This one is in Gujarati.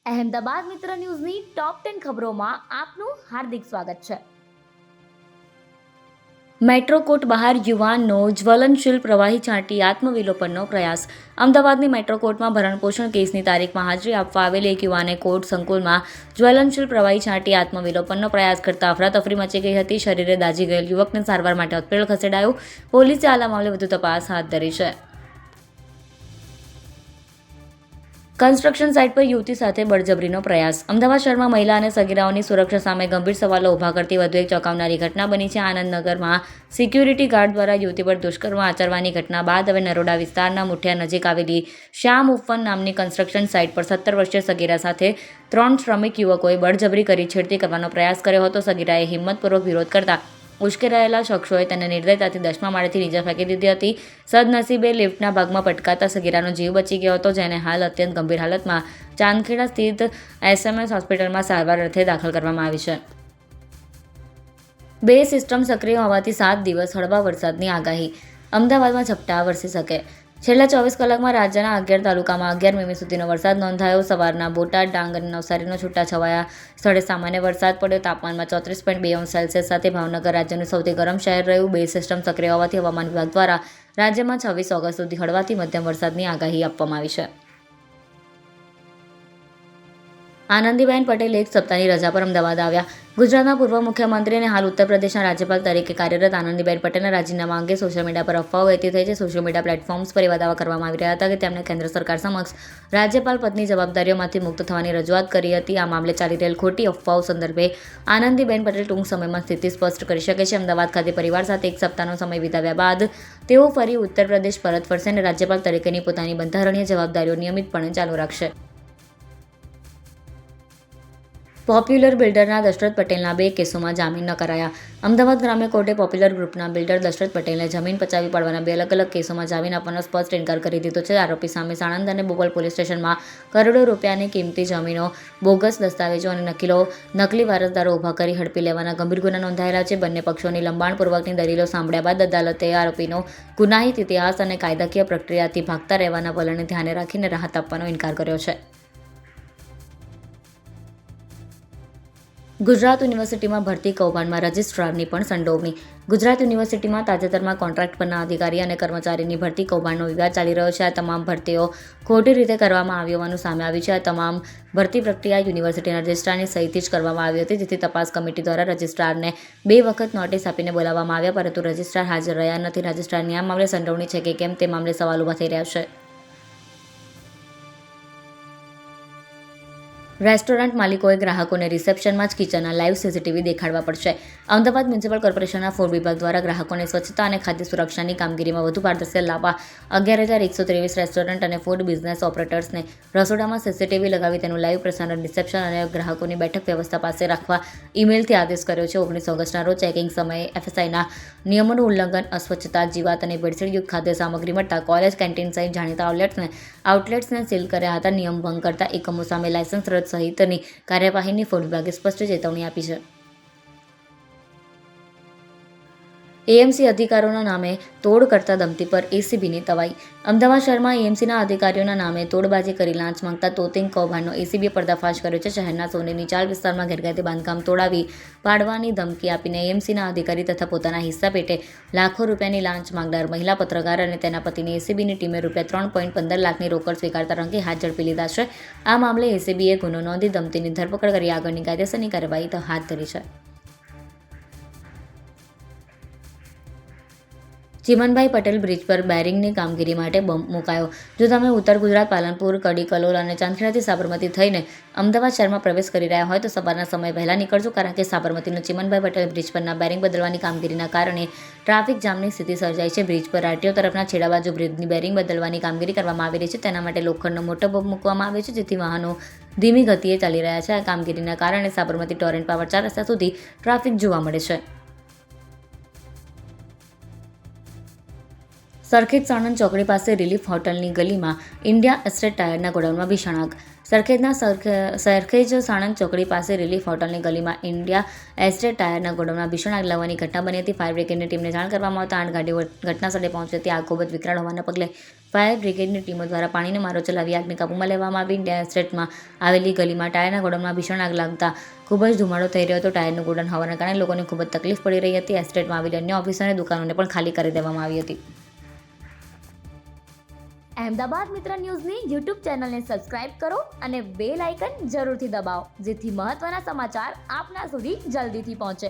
અહેમદાબાદ મિત્ર ન્યૂઝની ટોપ 10 ખબરોમાં આપનું હાર્દિક સ્વાગત છે. મેટ્રો કોર્ટ બહાર યુવાનનો જ્વલનશીલ પ્રવાહી છાંટી આત્મવિલોપનનો પ્રયાસ. અમદાવાદની મેટ્રો કોર્ટમાં ભરણપોષણ કેસની તારીખમાં હાજરી આપવા આવેલ એક યુવાને કોર્ટ સંકુલમાં જ્વલનશીલ પ્રવાહી છાંટી આત્મવિલોપનનો પ્રયાસ કરતા અફરાતફરી મચી ગઈ હતી. શરીરે દાઝી ગયેલ યુવકને સારવાર માટે હોસ્પિટલ ખસેડાયો. પોલીસે આ મામલે વધુ તપાસ હાથ ધરી છે. કન્સ્ટ્રક્શન સાઇટ પર યુવતી સાથે બળજબરીનો પ્રયાસ. અમદાવાદ શહેરમાં મહિલા અને સગીરાઓની સુરક્ષા સામે ગંભીર સવાલો ઊભા કરતી વધુ એક ચોંકાવનારી ઘટના બની છે. આનંદનગરમાં સિક્યુરિટી ગાર્ડ દ્વારા યુવતી પર દુષ્કર્મ આચરવાની ઘટના બાદ હવે નરોડા વિસ્તારના મુઠિયા નજીક આવેલી શ્યામ ઉફ્ફન નામની કન્સ્ટ્રક્શન સાઇટ પર 17 વર્ષીય સગીરા સાથે 3 શ્રમિક યુવકોએ બળજબરી કરી છેડતી કરવાનો પ્રયાસ કર્યો હતો. સગીરાએ હિંમતપૂર્વક વિરોધ કરતા ઉશ્કેરાયેલા શખ્સોએ તેને નિર્દયતાથી 10મા માળેથી નીચે ફેંકી દીધી હતી. સદનસીબે લિફ્ટના ભાગમાં પટકાતા સગીરાનો જીવ બચી ગયો હતો, જેને હાલ અત્યંત ગંભીર હાલતમાં ચાંદખેડા સ્થિત SMS હોસ્પિટલમાં સારવાર અર્થે દાખલ કરવામાં આવી છે. બે સિસ્ટમ સક્રિય હોવાથી 7 દિવસ હળવા વરસાદની આગાહી. અમદાવાદમાં ઝપટા વરસી શકે. છેલ્લા 24 કલાકમાં રાજ્યના 11 તાલુકામાં 11 મી સુધીનો વરસાદ નોંધાયો. સવારના બોટાદ, ડાંગ અને નવસારીનો છૂટાછવાયા સ્થળે સામાન્ય વરસાદ પડ્યો. તાપમાનમાં 34.2° સાથે ભાવનગર રાજ્યનું સૌથી ગરમ શહેર રહ્યું. બે સિસ્ટમ સક્રિય હોવાથી હવામાન વિભાગ દ્વારા રાજ્યમાં 26 ઓગસ્ટ સુધી હળવાથી મધ્યમ વરસાદની આગાહી આપવામાં આવી છે. આનંદીબેન પટેલ એક સપ્તાહની રજા પર અમદાવાદ આવ્યા. ગુજરાતના પૂર્વ મુખ્યમંત્રી અને હાલ ઉત્તર પ્રદેશના રાજ્યપાલ તરીકે કાર્યરત આનંદીબેન પટેલના રાજીનામા અંગે સોશિયલ મીડિયા પર અફવાઓ વહેતી થઈ છે. સોશિયલ મીડિયા પ્લેટફોર્મ્સ પર એવા દાવા કરવામાં આવી રહ્યા હતા કે તેમણે કેન્દ્ર સરકાર સમક્ષ રાજ્યપાલ પદની જવાબદારીઓમાંથી મુક્ત થવાની રજૂઆત કરી હતી. આ મામલે ચાલી રહેલ ખોટી અફવાઓ સંદર્ભે આનંદીબેન પટેલ ટૂંક સમયમાં સ્થિતિ સ્પષ્ટ કરી શકે છે. અમદાવાદ ખાતે પરિવાર સાથે એક સપ્તાહનો સમય વિતાવ્યા બાદ તેઓ ફરી ઉત્તર પ્રદેશ પરત ફરશે અને રાજ્યપાલ તરીકેની પોતાની બંધારણીય જવાબદારીઓ નિયમિતપણે ચાલુ રાખશે. પોપ્યુલર બિલ્ડરના દશરથ પટેલના 2 કેસોમાં જામીન ન કરાયા. અમદાવાદ ગ્રામ્ય કોર્ટે પોપ્યુલર ગ્રુપના બિલ્ડર દશરથ પટેલને જમીન પચાવી પાડવાના 2 અલગ-અલગ કેસોમાં જામીન આપવાનો સ્પષ્ટ ઇનકાર કરી દીધો છે. આરોપી સામે સાણંદ અને બોપલ પોલીસ સ્ટેશનમાં કરોડો રૂપિયાની કિંમતી જમીનો, બોગસ દસ્તાવેજો અને નકલી વારસદારો ઊભા કરી ઝડપી લેવાના ગંભીર ગુના નોંધાયેલા છે. બંને પક્ષોની લંબાણપૂર્વકની દલીલો સાંભળ્યા બાદ અદાલતે આરોપીનો ગુનાહિત ઇતિહાસ અને કાયદાકીય પ્રક્રિયાથી ભાગતા રહેવાના વલણને ધ્યાને રાખીને રાહત આપવાનો ઇનકાર કર્યો છે. ગુજરાત યુનિવર્સિટીમાં ભરતી કૌભાંડમાં રજિસ્ટ્રારની પણ સંડોવણી. ગુજરાત યુનિવર્સિટીમાં તાજેતરમાં કોન્ટ્રાક્ટ પરના અધિકારી અને કર્મચારીની ભરતી કૌભાંડનો વિવાદ ચાલી રહ્યો છે. આ તમામ ભરતીઓ ખોટી રીતે કરવામાં આવી હોવાનું સામે આવ્યું છે. આ તમામ ભરતી પ્રક્રિયા યુનિવર્સિટીના રજિસ્ટ્રારની સહીથી જ કરવામાં આવી હતી, જેથી તપાસ કમિટી દ્વારા રજિસ્ટ્રારને 2 વખત નોટિસ આપીને બોલાવવામાં આવ્યા, પરંતુ રજિસ્ટ્રાર હાજર રહ્યા નથી. રજિસ્ટ્રારની આ મામલે સંડોવણી છે કે કેમ તે મામલે સવાલ ઊભા થઈ રહ્યા છે. રેસ્ટોરન્ટ માલિકોએ ગ્રાહકોને રિસેપ્શનમાં જ કિચનના લાઈવ CCTV દેખાડવા પડશે. અમદાવાદ મ્યુનિસિપલ કોર્પોરેશનના ફૂડ વિભાગ દ્વારા ગ્રાહકોને સ્વચ્છતા અને ખાદ્ય સુરક્ષાની કામગીરીમાં વધુ પારદર્શિતા લાવવા 11,123 રેસ્ટોરન્ટ અને ફૂડ બિઝનેસ ઓપરેટર્સને રસોડામાં CCTV લગાવી તેનું લાઈવ પ્રસારણ રિસેપ્શન અને ગ્રાહકોની બેઠક વ્યવસ્થા પાસે રાખવા ઈમેલથી આદેશ કર્યો છે. 19 ઓગસ્ટના રોજ ચેકિંગ સમયે FSIના નિયમોનું ઉલ્લંઘન, અસ્વચ્છતા, જીવાત અને ભેળસેળયુક્ત ખાદ્ય સામગ્રી મળતા કોલેજ કેન્ટીન સહિત જાણીતા આઉટલેટ્સને સીલ કર્યા હતા. નિયમ ભંગ કરતા એકમો સામે લાયસન્સ રદ સહિતની કાર્યવાહીની ફૂડ વિભાગે સ્પષ્ટ ચેતવણી આપી છે. AMC અધિકારીઓના નામે તોડ કરતા દંપતી પર ACBની તવાઈ. અમદાવાદ શહેરમાં AMCના અધિકારીઓના નામે તોડબાજી કરી લાંચ માંગતા તોતિંગ કૌભાંડનો ACBએ પર્દાફાશ કર્યો છે. શહેરના સોનેરી ચાલ વિસ્તારમાં ગેરકાયદે બાંધકામ તોડાવી પાડવાની ધમકી આપીને AMCના અધિકારી તથા પોતાના હિસ્સા પેટે લાખો રૂપિયાની લાંચ માંગનાર મહિલા પત્રકાર અને તેના પતિની ACBની ટીમે ₹3.15 લાખની રોકડ સ્વીકારતા રંગે હાથ ઝડપી લીધા છે. આ મામલે ACBએ ગુનો નોંધી દંપતીની ધરપકડ કરી આગળની કાયદેસરની કાર્યવાહી હાથ ધરી છે. ચીમનભાઈ પટેલ બ્રિજ પર બેરિંગની કામગીરી માટે બમ્પ મુકાયો. જો તમે ઉત્તર ગુજરાત, પાલનપુર, કડી, કલોલ અને ચાંદખેડાથી સાબરમતી થઈને અમદાવાદ શહેરમાં પ્રવેશ કરી રહ્યા હોય તો સવારના સમય વહેલા નીકળજો, કારણ કે સાબરમતીનો ચીમનભાઈ પટેલ બ્રિજ પરના બેરિંગ બદલવાની કામગીરીના કારણે ટ્રાફિક જામની સ્થિતિ સર્જાઈ છે. બ્રિજ પર RTO તરફના છેડા બાજુ બ્રિજની બેરિંગ બદલવાની કામગીરી કરવામાં આવી રહી છે. તેના માટે લોખંડનો મોટો બમ્પ મૂકવામાં આવ્યો છે, જેથી વાહનો ધીમી ગતિએ ચાલી રહ્યા છે. આ કામગીરીના કારણે સાબરમતી ટોરેન્ટ પાવર 4 રસ્તા સુધી ટ્રાફિક જોવા મળે છે. સરખેજ સાણંદ ચોકડી પાસે રિલીફ હોટલની ગલીમાં ઇન્ડિયા એસ્ટેટ ટાયરના ગોડાઉનમાં ભીષણ આગ. સરખેજ સાણંદ ચોકડી પાસે રિલીફ હોટલની ગલીમાં ઇન્ડિયા એસ્ટેટ ટાયરના ગોડાઉનમાં ભીષણ આગ લાગવાની ઘટના બની હતી. ફાયર બ્રિગેડની ટીમને જાણ કરવામાં આવતા 8 ગાડીઓ ઘટનાસ્થળે પહોંચી હતી. આગ ખૂબ જ વિકરાળ હોવાના પગલે ફાયર બ્રિગેડની ટીમો દ્વારા પાણીનો મારો ચલાવી આગને કાબૂમાં લેવામાં આવી. ઇન્ડિયા એસ્ટેટમાં આવેલી ગલીમાં ટાયરના ગોડાઉનમાં ભીષણ આગ લાગતા ખૂબ જ ધુમાડો થઈ રહ્યો હતો. ટાયરનું ગોડાઉન હોવાના કારણે લોકોને ખૂબ જ તકલીફ પડી રહી હતી. એસ્ટેટમાં આવેલી અન્ય ઓફિસો અને દુકાનોને પણ ખાલી કરી દેવામાં આવી હતી. અહેમદાબાદ મિત્ર ન્યૂઝની યુટ્યુબ ચેનલને સબસ્ક્રાઇબ કરો અને બેલ આઇકન જરૂરથી દબાવો, જેથી મહત્ત્વના સમાચાર આપના સુધી જલ્દીથી પહોંચે.